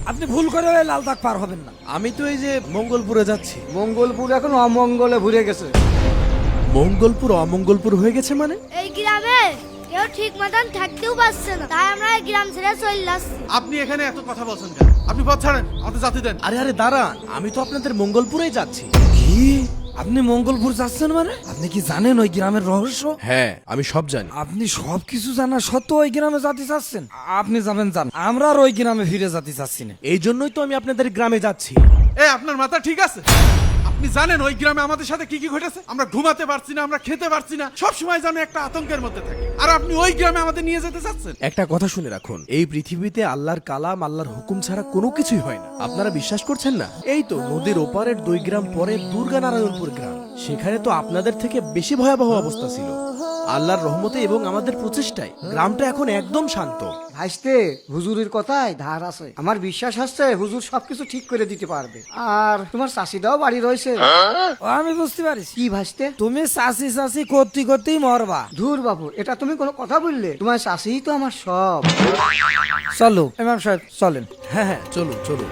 আপনি ভুল করে ওই লাল দাগ পার হবেন না। আমি তো এই যে মঙ্গলপুরে যাচ্ছি। মঙ্গলপুর এখন অমঙ্গলে ভরে গেছে। মঙ্গলপুর অমঙ্গলপুর হয়ে গেছে মানে? এই গ্রামে কেউ ঠিক মতন থাকতেও পারছে না, তাই আমরা এই গ্রাম ছেড়ে চলে যাচ্ছি। আপনি এখানে এত কথা বলছেন কেন? আপনি পথ ছাড়েন, আমাদের জাতি দেন। আরে আরে দাঁড়ান, আমি তো আপনাদের মঙ্গলপুরেই যাচ্ছি। কি? আপনি মঙ্গলপুর যাচ্ছেন মানে? আপনি কি জানেন ওই গ্রামের রহস্য? হ্যাঁ, আমি সব জানি। আপনি সবকিছু জানা সত্ত্বেও ওই গ্রামে যেতে চাচ্ছেন? আপনি যাবেন যান, আমরা আর ওই গ্রামে ফিরে যেতে চাচ্ছি না। এই জন্যই তো আমি আপনাদের গ্রামে যাচ্ছি। আপনার মাথা ঠিক আছে? আপনি জানেন ওই গ্রামে আমাদের সাথে কি কি ঘটেছে? আমরা ঘুমাতে পারছি না, আমরা খেতে পারছি না, সব সময় যেন একটা আতঙ্কের মধ্যে থাকি। আর আপনি ওই গ্রামে আমাদের নিয়ে যেতে চাচ্ছেন? একটা কথা শুনে রাখুন, এই পৃথিবীতে আল্লাহর কালাম, আল্লাহর হুকুম ছাড়া কোনো কিছুই হয় না। আপনারা বিশ্বাস করছেন না? এই তো নদীর ওপারের 2 গ্রাম পরে দুর্গা নারায়ণপুর গ্রাম, সেখানে তো আপনাদের থেকে বেশি ভয়াবহ অবস্থা ছিল। আল্লাহর রহমতে এবং আমাদের প্রচেষ্টায় গ্রামটা এখন একদম শান্ত। ভাইস্তে, হুজুরের কথায় ধার আছে। আমার বিশ্বাস হচ্ছে হুজুর সবকিছু ঠিক করে দিতে পারবে। আর তোমার চাষিটাও বাড়ি রয়েছে। ও, আমি বুঝতে পারিস। কি ভাইস্তে? তুমি চাষি চাষি করতে করতেই মরবা। ধুর বাবু, এটা তুমি কোনো কথা বললে? তোমার চাষিই তো আমার সব। চলো ইমাম সাহেব, চলেন। হ্যাঁ হ্যাঁ, চলুন চলুন।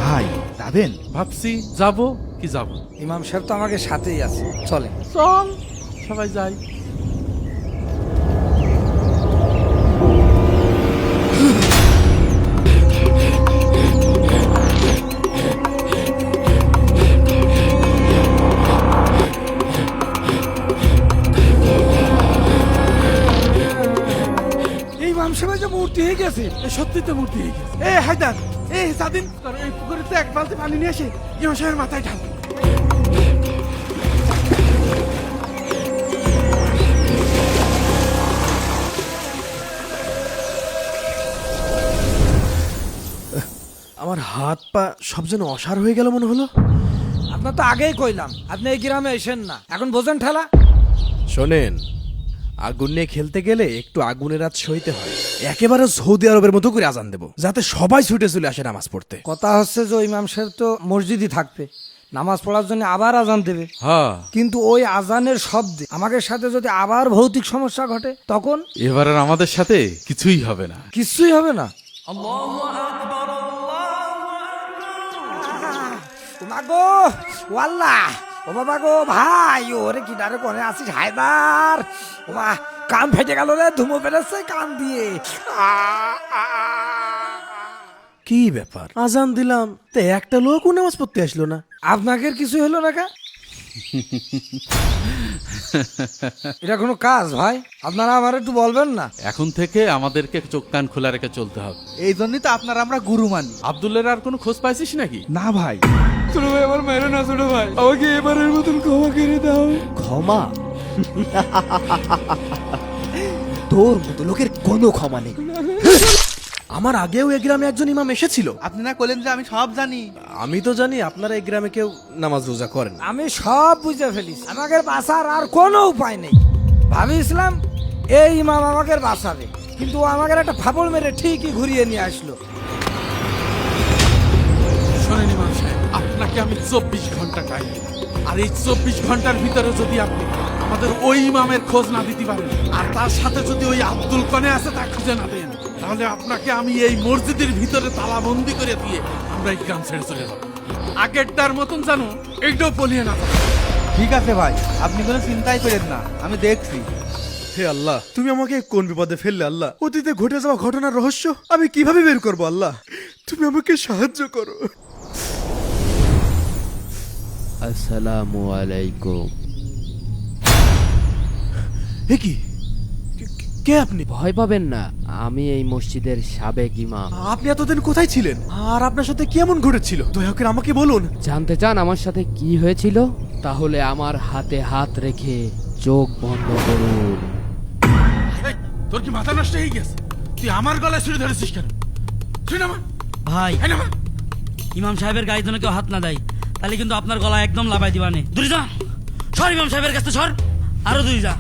ভাই যাবেন? ভাবছি যাবো কি যাব। ইমাম সাহেব তো আমাকে সাথেই আছে, চলেন। চল সবাই যাই। এই ইমাম সাহেবের যে মূর্তি হয়ে গেছে। সত্যি তো মূর্তি হয়ে গেছে। হায়দার, সাদিন, এই পুকুরে তো 1 বালতি পানি নিয়ে এসে ইমাম সাহেবের মাথায় ঢাল। আমার হাত পা সব যেন অসাড় হয়ে গেল মনে হলো। আপনার তো আগেই কইলাম আপনি এই গ্রামে এসেন না, এখন বোঝেন ঠেলা। শোনেন, আগুন নিয়ে খেলতে গেলে একটু আগুনের রাত সইতে হয়। একেবারে সৌদি আরবের মতো করে আজান দেবো, যাতে সবাই ছুটে চলে আসে নামাজ পড়তে। কথা হচ্ছে যে ইমাম সাহেব তো মসজিদই থাকবে, নামাজ পড়ার জন্য আবার আজান দেবে। হ্যাঁ, কিন্তু ওই আজানের শব্দে আমাদের সাথে যদি আবার ভৌতিক সমস্যা ঘটে, তখন এবার আর আমাদের সাথে কিছুই হবে না। কিছুই হবে না। ও মা গো, ও আল্লাহ, ও বাবা গো, ভাই ওরে কি ডারে করে আসিস হায়দার? ও মা, কান ফেটে গেল রে, ধুমো বেরোচ্ছে কান দিয়ে। কি ব্যাপার, আজান দিলাম তো একটা লোকও নামাজ পড়তে আসলো না। আপনাকে কিছু হলো না কা? এটা কোনো কাজ ভাই? আপনারা আমার একটু বলবেন না? এখন থেকে আমাদেরকে চোখ কান খোলা রেখে চলতে হবে। এই জন্যই তো আপনার আমরা গুরু মানি। আব্দুল্লাহর আর কোনো খোঁজ পাইছিস নাকি? না ভাই। ছোট ভাই আমার মেরো না, ছোট ভাই আমাকে এবারের মতন ক্ষমা করে দাও। ক্ষমা? তোর মতো লোকের কোনো ক্ষমা নেই। আমার আগেও এই গ্রামে একজন ইমাম এসেছিল। আপনি না বলেন যে আমি সব জানি। আমি তো জানি আপনারা এই গ্রামে কেউ নামাজ রোজা করেন না। আমি সব বুঝে ফেলিস, আমাকে বাঁচার আর কোনো উপায় নেই। ভাবিছিলাম এই ইমাম আমাকে বাঁচাবে, কিন্তু ও আমাকে একটা ফাপড় মেরে ঠিকই ঘুরিয়ে নিয়ে আসলো। শোনেন ইমাম সাহেব, আপনাকে আমি 24 ঘন্টা টাইম দিলাম। আর এই 24 ঘন্টার ভিতরে যদি আপনি আমাদের ওই ইমামের খোঁজ না দিতে পারেন, আর তার সাথে যদি ওই আব্দুল কনে আছে তা খুঁজে না দেন, তাহলে আপনাকে আমি এই মসজিদের ভিতরে তালাবন্দি করে দিয়ে আমরা এই গ্রাম ছেড়ে চলে যাব। আগেরটার মতন জানো এইটাও পলিয়ে না থাকে। ঠিক আছে ভাই, আপনি কোনো চিন্তাই করেন না, আমি দেখছি। হে আল্লাহ, তুমি আমাকে কোন বিপদে ফেললে আল্লাহ? অতীতে ঘটে যাওয়া ঘটনার রহস্য আমি কিভাবে বের করবো আল্লাহ? তুমি আমাকে সাহায্য করো। আসসালামু আলাইকুম। হে কি, কে আপনি? ভয় পাবেন না, আমি এই মসজিদের সাবেক ইমাম। আপনি এতদিন কোথায় ছিলেন আর আপনার সাথে কি এমন ঘটেছিল? দয়া করে আমাকে বলুন। জানতে চান আমার সাথে কি হয়েছিল? তাহলে আমার হাতে হাত রেখে চোখ বন্ধ করুন। এই, তোর কি মাথা নষ্ট হয়ে গেছে? তুই আমার গলায় ছুরি ধরেছিস কেন? ছুরি নামা। ভাই, এই নামা। ইমাম সাহেবের গায়ে যেন কেউ হাত না দেয়, তাহলে কিন্তু আপনার গলা একদম লাগাই দিবানে। দূরে যা, সর ইমাম সাহেবের কাছে সর, আরো দূরে যা।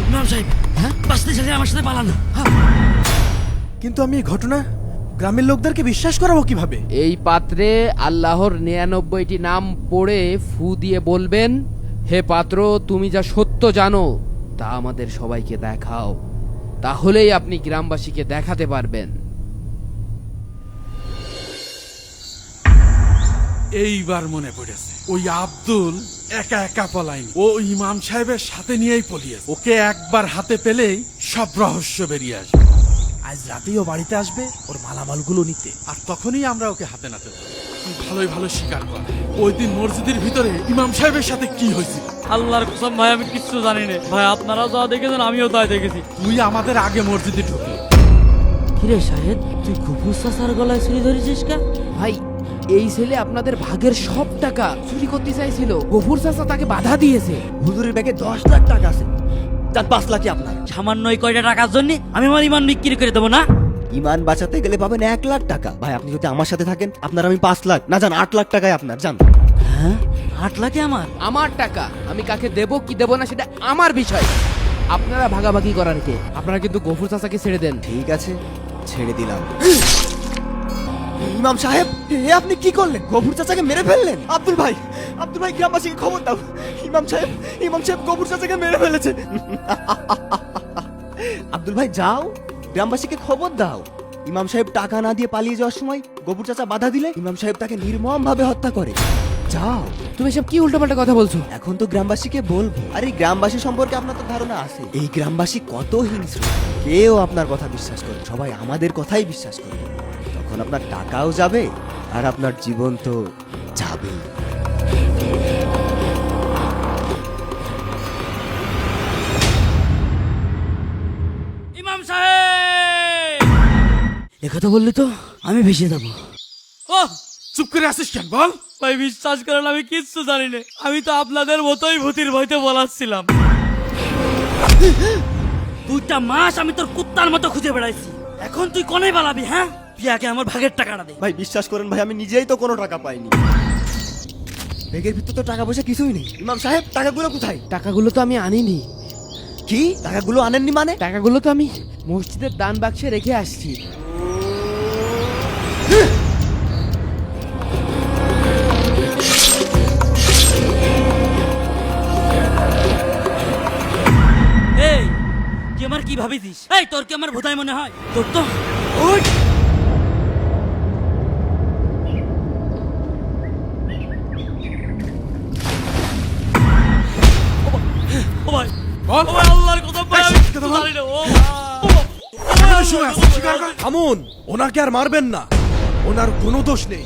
ইমাম সাহেব, হ্যাঁ বাঁচতে চাইলে আমার সাথে পালান। কিন্তু আমি এই ঘটনা গ্রামের লোকদেরকে বিশ্বাস করাবো কিভাবে? এই পাত্রে আল্লাহর 99টি নাম পড়ে ফু দিয়ে বলবেন, হে পাত্র, তুমি যা সত্য জানো তা আমাদের সবাইকে দেখাও, তাহলেই আপনি গ্রামবাসীকে দেখাতে পারবেন। এইবার মনে পড়েছে, ওই আব্দুল একা একা পলায়নি, ও ইমাম সাহেবের সাথে নিয়েই পলিয়েছে। ওকে একবার হাতে পেলেই সব রহস্য বেরিয়ে আসবে। আজ রাতেই ও বাড়িতে আসবে ওর মালামালগুলো নিতে। আর তখনই আমরা ওকে হাতে নাতে ধরবো। তুই ভালোই ভালো স্বীকার কর, ওই দিন মসজিদের ভিতরে ইমাম সাহেবের সাথে কি হয়েছিল। আল্লাহর কসম ভাই, আমি কিচ্ছু জানি না ভাই। আপনারা যা দেখেছেন আমিও তাই দেখেছি। তুই আমাদের আগে মসজিদে ঢুকলি। কিরে শাহেদ, তুই গফুর চাচার গলায় ছুরি ধরেছিস কা? ভাই, এই ছেলে আপনাদের ভাগের সব টাকা চুরি করতে চাইছিল, গফুর চাচা তাকে বাধা দিয়েছে। হুজুরের ব্যাগে 10 লাখ টাকা আছে, তার 5 লাখই আপনার। সামান্য এই কয়টা টাকার জন্য আমি আমার ইমান বিক্রি করে দেবো না? ইমান বাঁচাতে গেলে পাবেন 1 লাখ টাকা। ভাই আপনি যদি আমার সাথে থাকেন আপনার আমি 5 লাখ না যান 8 লাখ টাকায় আপনার যান। হ্যাঁ, 8 লাখে আমার? আমার টাকা, আমি কাকে দেব কি দেব না সেটা আমার বিষয়। আপনারা ভাগাভাগি করার কে? আপনারা কিন্তু গফুর চাচাকে ছেড়ে দেন। ঠিক আছে, ছেড়ে দিলাম। ইমাম সাহেব, হে আপনি কি করলেন? গফুর চাচাকে মেরে ফেললেন? আব্দুল ভাই গ্রামবাসীকে খবর দাও। ইমাম সাহেব গফুর চাচাকে মেরে ফেলেছে। আব্দুল ভাই যাও, গ্রামবাসীকে খবর দাও। ইমাম সাহেব টাকা না দিয়ে পালিয়ে যাওয়ার সময় গফুর চাচা বাধা দিলে ইমাম সাহেব তাকে নির্মম ভাবে হত্যা করে। যাও। তুমি সব কি উল্টোপাল্টা কথা বলছো? এখন তো গ্রামবাসীকে বলবো। আর এই গ্রামবাসী সম্পর্কে আপনার তো ধারণা আছে, এই গ্রামবাসী কত হিংস্র। কেউ আপনার কথা বিশ্বাস করে, সবাই আমাদের কথাই বিশ্বাস করে। তখন আপনার টাকাও যাবে আর আপনার জীবন তো যাবেই। ইমাম সাহেব, একথা বললি তো আমি ভেসে যাবো। ও চুপ করে আসিস কেন বল। ভাই বিশ্বাস করেন, আমি কিচ্ছু জানি না। আমি তো আপনাদের মতোই ভূতির ভয়তে বলাচ্ছিলাম। 2টা মাস আমি তোর কুত্তার মতো খুঁজে বেড়াইছি, এখন তুই কোনে পালাবি? হ্যাঁ, পিয়াকে আমার ভাগের টাকাটা দে। ভাই বিশ্বাস করেন ভাই, আমি নিজেই তো কোনো টাকা পাইনি। ব্যাগের ভিতর তো টাকা পয়সা কিছুই নেই। ইমাম সাহেব টাকাগুলো কোথায়? টাকাগুলো তো আমি আনিনি। কি টাকাগুলো আনেননি মানে? টাকাগুলো তো আমি মসজিদের দান বাক্সে রেখে আসছি। এই তুই আমার কি ভাবিছিস? এই তোর কি আমার ভোতায় মনে হয়? তোর তো ওই ও ভাই, বল। ও ভাই, আল্লাহর কসম ভাই, আমি কিচ্ছু জানি না। ও থামুন, ওনাকে আর মারবেন না, ওনার কোনো দোষ নেই।